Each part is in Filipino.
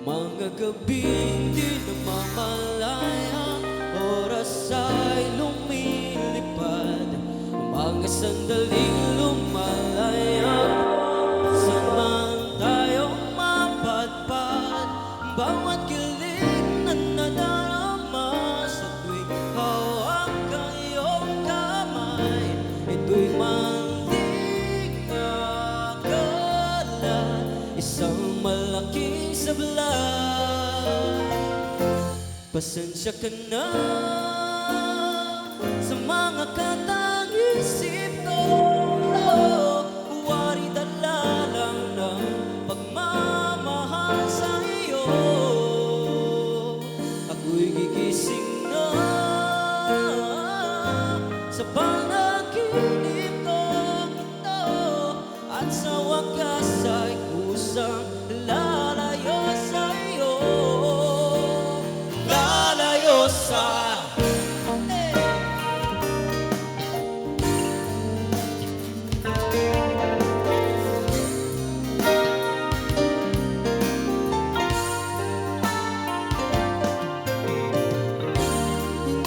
Mga gabing di namamalaya, oras ay lumilipad, mga sandaling lumalaya. Saan man tayo mapadpad, bawat kilig na nadarama, sa tuwing hawak ang iyong kamay, ito'y mandig na akala, isang malaking sablay. Pasensya ka na sa mga katang-isip ko, huwari dala lang ng pagmamahal sa iyo. Ako'y gigising na sa panaginip ko, at sa wakas ay kusang lalayo sa iyo. Lalayo sa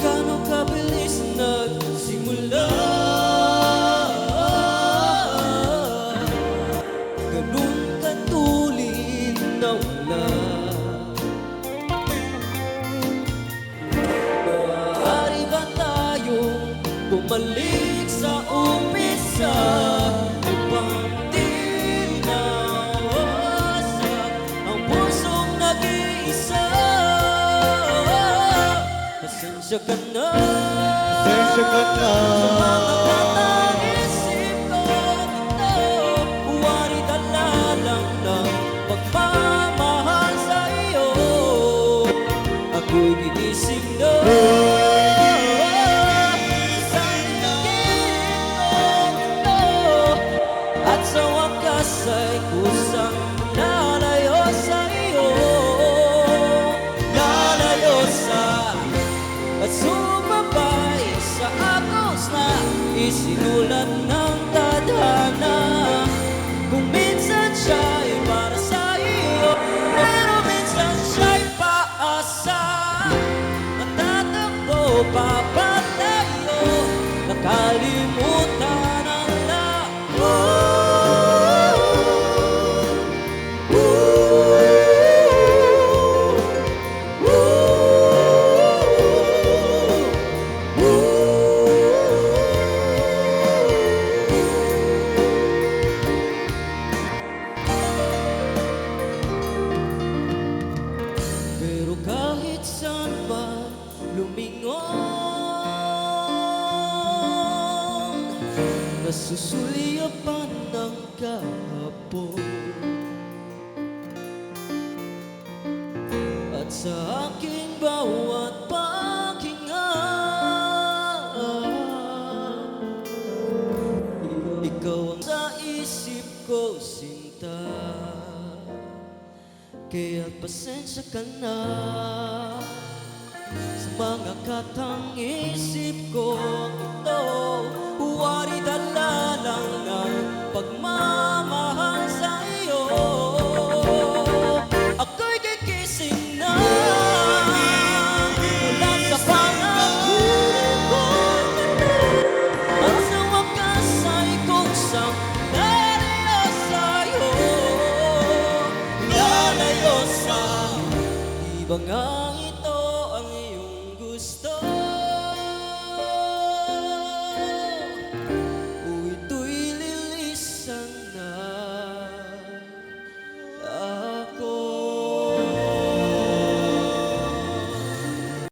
gano'ng kabilis nagsimula, ganun katulid na wala. Maaari ba tayong bumalik sa umpisa, upang di na wasak ang pusong nag-iisa? Pasensya ka na, Pasensya ka na. sa mga katang-isip ko, huwari dala lang ng pagmamahal sa iyo. Ako'y gigising na sa tingin ko, at sa wakas ay kusang lalayo sa iyo. Lalayo sa at sumabay sa agos na isinulat ng tadhana. Kung minsan siya'y para sa iyo, pero minsan siya'y paasa. Natatakbo papalayo, nakalimutan ang lahat. Pero kahit saan pa lumingon, nasusulyapan ng kahapon. At sa aking bawat paghinga, ikaw ang sa isip ko, sinta. Kaya't pasensya ka na sa mga katang-isip ko ito, huwari dala lang ng pagmamahal sa iyo. Ako'y gigising na mula sa panaginip ko, at sa wakas ay kusang lalayo sa'yo. Lalayo sa ibang